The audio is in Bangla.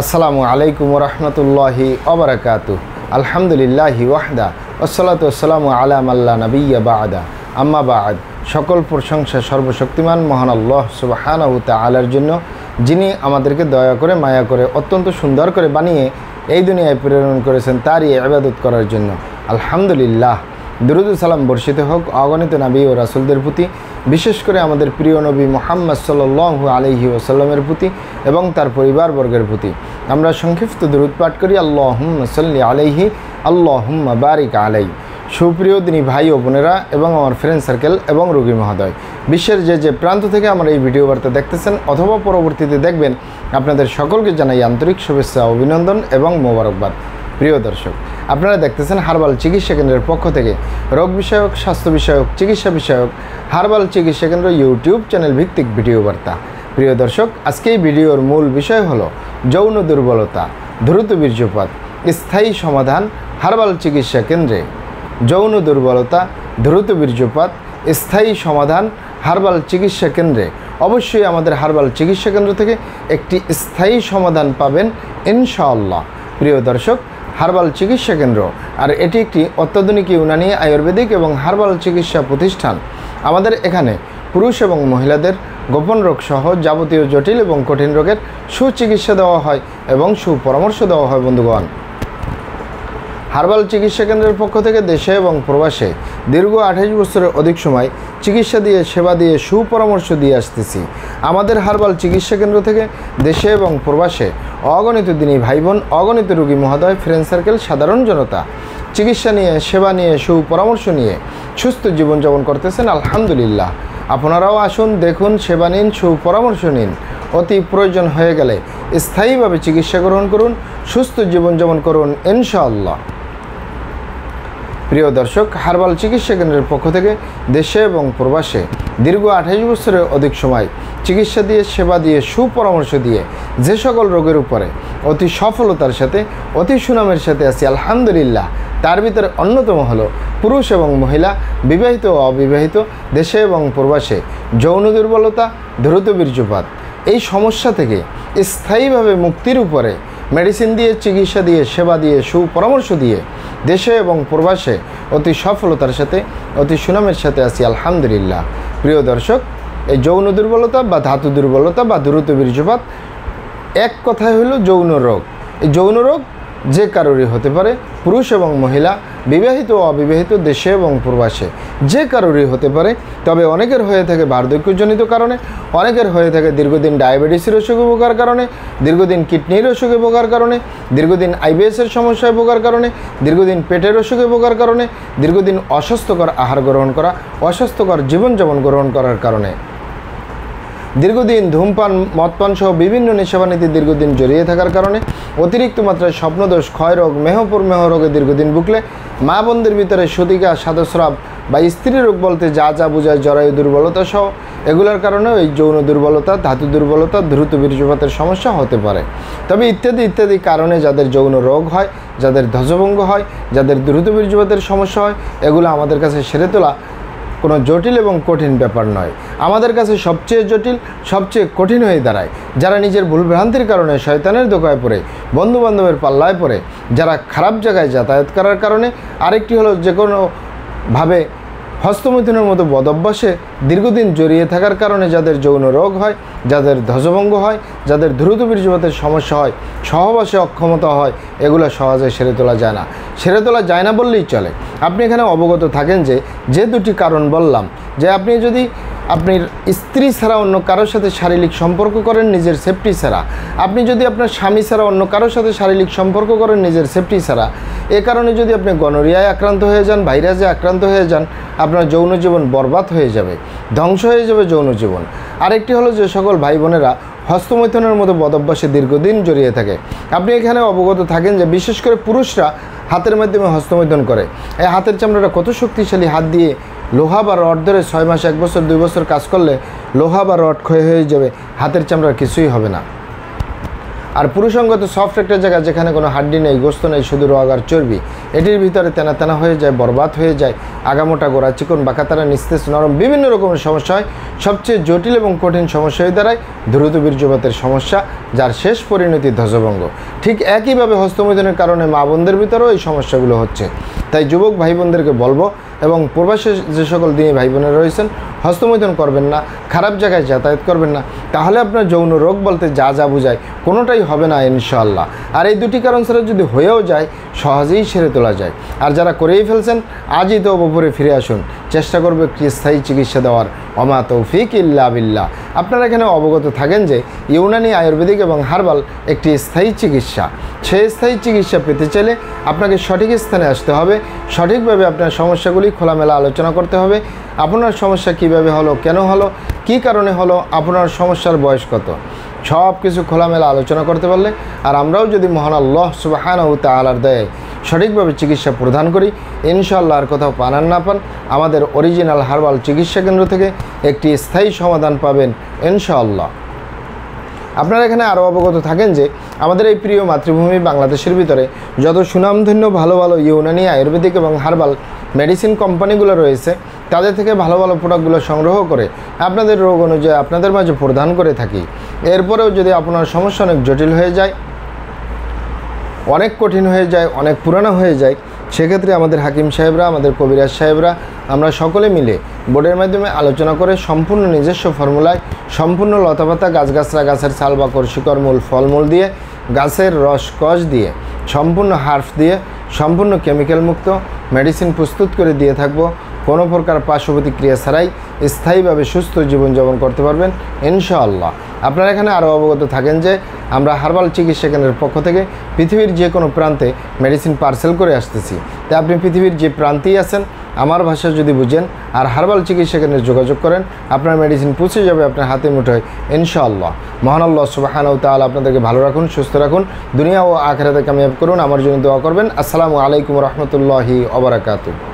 আসসালামু আলাইকুম রহমতুল্লাহি ওবারাকাতুহু। আলহামদুলিল্লাহি ওয়াহদা ওয়াসসালাতু ওয়াসসালামু আলা মাল্লা নাবিয়্যা বা'দা আম্মা বা'দ। সকল প্রশংসা সর্বশক্তিমান মহান আল্লাহ সুবহানাহু তাআলার জন্য, যিনি আমাদেরকে দয়া করে মায়া করে অত্যন্ত সুন্দর করে বানিয়ে এই দুনিয়ায় প্রেরণ করেছেন তারই ইবাদত করার জন্য। আলহামদুলিল্লাহ। দুরূদ ও সালাম বর্ষিত হোক অগণিত নবী ও রাসূলদের প্রতি, বিশেষ করে আমাদের প্রিয় নবী মুহাম্মদ সাল্লাল্লাহু আলাইহি ওয়াসাল্লামের প্রতি এবং তার পরিবারবর্গের প্রতি। আমরা সংক্ষিপ্ত দুরূদ পাঠ করি। আল্লাহুম্মা সাল্লি আলাইহি আল্লাহুম্মা বারিক আলাই। সুপ্রিয় দিনী ভাই ও বোনেরা এবং আমার ফ্রেন্ড সার্কেল এবং রোগী মহোদয়, বিশ্বের যে প্রান্ত থেকে আমার এই ভিডিও বার্তা দেখতেছেন অথবা পরবর্তীতে দেখবেন, আপনাদের সকলকে জানাই আন্তরিক শুভেচ্ছা, অভিনন্দন এবং মোবারকবাদ। প্রিয় দর্শক, আপনারা দেখতেছেন হার্বাল চিকিৎসা কেন্দ্রের পক্ষ থেকে রোগ বিষয়ক, স্বাস্থ্য বিষয়ক, চিকিৎসা বিষয়ক হার্বাল চিকিৎসা কেন্দ্র ইউটিউব চ্যানেল ভিত্তিক ভিডিও বার্তা। প্রিয় দর্শক, আজকে এই ভিডিওর মূল বিষয় হলো যৌন দুর্বলতা, দ্রুত বীর্যপাত, স্থায়ী সমাধান হার্বাল চিকিৎসা কেন্দ্রে। যৌন দুর্বলতা, দ্রুত বীর্যপাত, স্থায়ী সমাধান হার্বাল চিকিৎসা কেন্দ্রে। অবশ্যই আমাদের হার্বাল চিকিৎসা কেন্দ্র থেকে একটি স্থায়ী সমাধান পাবেন ইনশাআল্লাহ। প্রিয় দর্শক, হার্বাল চিকিৎসা কেন্দ্র আর এটি একটি অত্যাধুনিক ইউনানি, আয়ুর্বেদিক এবং হার্বাল চিকিৎসা প্রতিষ্ঠান। আমাদের এখানে পুরুষ এবং মহিলাদের গোপন রোগ সহ যাবতীয় জটিল এবং কঠিন রোগের সুচিকিৎসা দেওয়া হয় এবং সুপরামর্শ দেওয়া হয়। বন্ধুগণ, হার্বাল চিকিৎসা কেন্দ্রের পক্ষ থেকে দেশে এবং প্রবাসে দীর্ঘ 28 বছরের অধিক সময় চিকিৎসা দিয়ে, সেবা দিয়ে, সুপরামর্শ দিয়ে আসতেছি। আমাদের হার্বাল চিকিৎসা কেন্দ্র থেকে দেশে এবং প্রবাসে অগণিত দিনী ভাই বোন, অগণিত রোগী মহোদয়, ফ্রেন্ড সার্কেল, সাধারণ জনতা চিকিৎসা নিয়ে, সেবা নিয়ে, সুপরামর্শ নিয়ে সুস্থ জীবনযাপন করতেছেন। আলহামদুলিল্লাহ। আপনারাও আসুন, দেখুন, সেবা নিন, সুপরামর্শ নিন। অতি প্রয়োজন হয়ে গেলে স্থায়ীভাবে চিকিৎসা গ্রহণ করুন, সুস্থ জীবনযাপন করুন ইনশাআল্লাহ। প্রিয় দর্শক, হার্বাল চিকিৎসা কেন্দ্রের পক্ষ থেকে দেশে এবং প্রবাসে দীর্ঘ 28 বছরের অধিক সময় চিকিৎসা দিয়ে, সেবা দিয়ে, সুপরামর্শ দিয়ে যে সকল রোগের উপরে অতি সফলতার সাথে, অতি সুনামের সাথে আছি আলহামদুলিল্লাহ, তার ভিতরে অন্যতম হলো পুরুষ এবং মহিলা, বিবাহিত ও অবিবাহিত, দেশে এবং প্রবাসে যৌন দুর্বলতা, দ্রুত বীর্যপাত, এই সমস্যা থেকে স্থায়ীভাবে মুক্তির উপরে মেডিসিন দিয়ে, চিকিৎসা দিয়ে, সেবা দিয়ে, সুপরামর্শ দিয়ে দেশে এবং প্রবাসে অতি সফলতার সাথে, অতি সুনামের সাথে আছি আলহামদুলিল্লাহ। প্রিয় দর্শক, এই যৌন দুর্বলতা বা ধাতু দুর্বলতা বা দ্রুত বীর্যপাত এক কথায় হলো যৌন রোগ। এই যৌন রোগ যে কারোরই হতে পারে, পুরুষ এবং মহিলা, বিবাহিত ও অবিবাহিত, দেশে এবং প্রবাসে যে কারোরই হতে পারে। তবে অনেকের হয়ে থাকে বার্ধক্যজনিত কারণে, অনেকের হয়ে থাকে দীর্ঘদিন ডায়াবেটিসের অসুখে ভোগার কারণে, দীর্ঘদিন কিডনির অসুখে ভোগার কারণে, দীর্ঘদিন আইবিএসের সমস্যায় ভোগার কারণে, দীর্ঘদিন পেটের অসুখে ভোগার কারণে, দীর্ঘদিন অস্বাস্থ্যকর আহার গ্রহণ করা, অস্বাস্থ্যকর জীবনযাপন গ্রহণ করার কারণে, দীর্ঘদিন ধূমপান, মদপান সহ বিভিন্ন নেশাবানিতে দীর্ঘদিন জড়িয়ে থাকার কারণে, অতিরিক্ত মাত্রায় স্বপ্নদোষ, ক্ষয়রোগ, মেহপ্রমেহ রোগে দীর্ঘদিন ভুগলে, মা বোনদের ভিতরে সতিকা, সাদস্রাব বা স্ত্রী রোগ বলতে যা যা বোঝায়, জরায়ু দুর্বলতা সহ এগুলোর কারণেও এই যৌন দুর্বলতা, ধাতু দুর্বলতা, দ্রুত বীর্যপাতের সমস্যা হতে পারে। তবে ইত্যাদি ইত্যাদি কারণে যাদের যৌন রোগ হয়, যাদের ধ্বজভঙ্গ হয়, যাদের দ্রুত বীর্যপাতের সমস্যা হয়, এগুলো আমাদের কাছে সেরে তোলা কোনো জটিল এবং কঠিন ব্যাপার নয়। আমাদের কাছে সবচেয়ে জটিল, সবচেয়ে কঠিন হয়ে দাঁড়ায় যারা নিজের ভুলভ্রান্তির কারণে শয়তানের ধোঁকায় পড়ে, বন্ধুবান্ধবের পাল্লায় পড়ে, যারা খারাপ জায়গায় যাতায়াত করার কারণে, আরেকটি হলো যে কোনোভাবে হস্তমৈথুনের মতো বদ অভ্যাসে দীর্ঘদিন জড়িয়ে থাকার কারণে যাদের যৌন রোগ হয়, যাদের ধ্বজভঙ্গ হয়, যাদের দ্রুত বীর্যপাতের সমস্যা হয়, সহবাসে অক্ষমতা হয়, এগুলো সহজে সেরে তোলা যায় না। সেরে তোলা যায় না বললেই চলে। আপনি এখানে অবগত থাকেন যে দুটি কারণ বললাম, যে আপনি যদি আপনার স্ত্রী ছাড়া অন্য কারোর সাথে শারীরিক সম্পর্ক করেন নিজের সেফটি ছাড়া, আপনি যদি আপনার স্বামী ছাড়া অন্য কারোর সাথে শারীরিক সম্পর্ক করেন নিজের সেফটি ছাড়া, এ কারণে যদি আপনি গনোরিয়ায় আক্রান্ত হয়ে যান, ভাইরাসে আক্রান্ত হয়ে যান, আপনার যৌন জীবন বরবাদ হয়ে যাবে, ধ্বংস হয়ে যাবে যৌন জীবন। আরেকটি হলো যে সকল ভাই বোনেরা হস্তমৈথুনের মতো বদভ্যাসে দীর্ঘদিন জড়িয়ে থাকে। আপনি এখানে অবগত থাকেন যে বিশেষ করে পুরুষরা হাতের মাধ্যমে হস্তমৈথুন করে। এই হাতের চামড়াটা কত শক্তিশালী, হাত দিয়ে লোহা বা রড ধরে 6 মাস, 1 বছর, 2 বছর কাজ করলে লোহা বা রড ক্ষয় হয়ে যাবে, হাতের চামড়ার কিছুই হবে না। আর পুরুষাঙ্গ তো সফট একটা জায়গা, যেখানে কোনো হাড্ডি নেই, গোস্ত নেই, শুধু রগ আর চর্বি। এটির ভিতরে তেনা তেনা হয়ে যায়, বরবাদ হয়ে যায়, আগামোটা গোড়া চিকন বাঁকাতারা নিস্তেজ নরম বিভিন্ন রকমের সমস্যা হয়। সবচেয়ে জটিল এবং কঠিন সমস্যা হয়ে দাঁড়ায় দ্রুত বীর্যপাতের সমস্যা, যার শেষ পরিণতি ধ্বজভঙ্গ। ঠিক একইভাবে হস্তমৈথুনের কারণে মা বোনদের ভিতরেও এই সমস্যাগুলো হচ্ছে। তাই যুবক ভাই বোনদেরকে বলবো এবং প্রবাসে যে সকল দিনী ভাই বোনেরা রয়েছেন, হস্তমৈথুন করবেন না, খারাপ জায়গায় যাতায়াত করবেন না, তাহলে আপনার যৌন রোগ বলতে যা যা বোঝায় কোনোটাই হবে না ইনশাআল্লাহ। আর এই দুটি কারণ ছাড়া যদি হয়েও যায় সহজেই সেরে তোলা যায়। আর যারা করেই ফেলছেন আজই তো ওপরে ফিরে আসুন, চেষ্টা করবে একটি স্থায়ী চিকিৎসা দেওয়ার। অমা তৌফিক ইল্লা বিল্লাহ। আপনারা এখানে অবগত থাকেন যে ইউনানি আয়ুর্বেদিক এবং হার্বাল একটি স্থায়ী চিকিৎসা। সেই স্থায়ী চিকিৎসা পেতে চাইলে আপনাকে সঠিক স্থানে আসতে হবে, সঠিকভাবে আপনার সমস্যাগুলি খোলামেলা আলোচনা করতে হবে। আপনার সমস্যা কিভাবে হলো, কেন হলো, কী কারণে হলো, আপনার সমস্যার বয়স কত, সব কিছু খোলামেলা আলোচনা করতে পারলে আর আমরাও যদি মহান আল্লাহ সুবহানাহু ওয়া তাআলার দয়ায় সঠিকভাবে চিকিৎসা প্রদান করি, ইনশাআল্লাহ আর কোথাও পান আর না পান আমাদের অরিজিনাল হার্বাল চিকিৎসা কেন্দ্র থেকে একটি স্থায়ী সমাধান পাবেন ইনশাআল্লাহ। আপনারা এখানে আরও অবগত থাকেন যে আমাদের এই প্রিয় মাতৃভূমি বাংলাদেশের ভিতরে যত সুনামধন্য ভালো ভালো ইউনানি আয়ুর্বেদিক এবং হার্বাল মেডিসিন কোম্পানিগুলো রয়েছে, তাদের থেকে ভালো ভালো প্রোডাক্টগুলো সংগ্রহ করে আপনাদের রোগ অনুযায়ী আপনাদের মাঝে প্রদান করে থাকি। এরপরেও যদি আপনার সমস্যা অনেক জটিল হয়ে যায়, অনেক কঠিন হয়ে যায়, অনেক পুরানো হয়ে যায়, সেক্ষেত্রে আমাদের হাকিম সাহেবরা, আমাদের কবিরাজ সাহেবরা, আমরা সকলে মিলে বোর্ডের মাধ্যমে আলোচনা করে সম্পূর্ণ নিজস্ব ফর্মুলায় সম্পূর্ণ লতাপাতা গাছগাছরা, গাছের ছাল বাকড় শিকড় মূল ফলমূল দিয়ে, গাছের রস কষ দিয়ে, সম্পূর্ণ হার্ফ দিয়ে, সম্পূর্ণ কেমিক্যাল মুক্ত মেডিসিন প্রস্তুত করে দিয়ে থাকবো। কোনো প্রকার পার্শ্ব প্রতিক্রিয়া ছাড়াই স্থায়ীভাবে সুস্থ জীবনযাপন করতে পারবেন ইনশাআল্লাহ। আপনারা এখানে আরও অবগত থাকেন যে আমরা হার্বাল চিকিৎসা কেন্দ্রের পক্ষ থেকে পৃথিবীর যে কোনো প্রান্তে মেডিসিন পার্সেল করে আসতেছি। তাই আপনি পৃথিবীর যে প্রান্তেই আছেন, আমার ভাষা যদি বুঝেন আর হার্বাল চিকিৎসা কেন্দ্রে যোগাযোগ করেন, আপনার মেডিসিন পৌঁছে যাবে আপনার হাতে মুঠোয় ইনশাআল্লাহ। মহান আল্লাহ সুবহানাহু ওয়া তাআলা আপনাদেরকে ভালো রাখুন, সুস্থ রাখুন, দুনিয়া ও আখিরাতে কামিয়াব করুন। আমার জন্য দোয়া করবেন। আসসালামু আলাইকুম ওয়া রাহমাতুল্লাহি ওয়া বারাকাতুহু।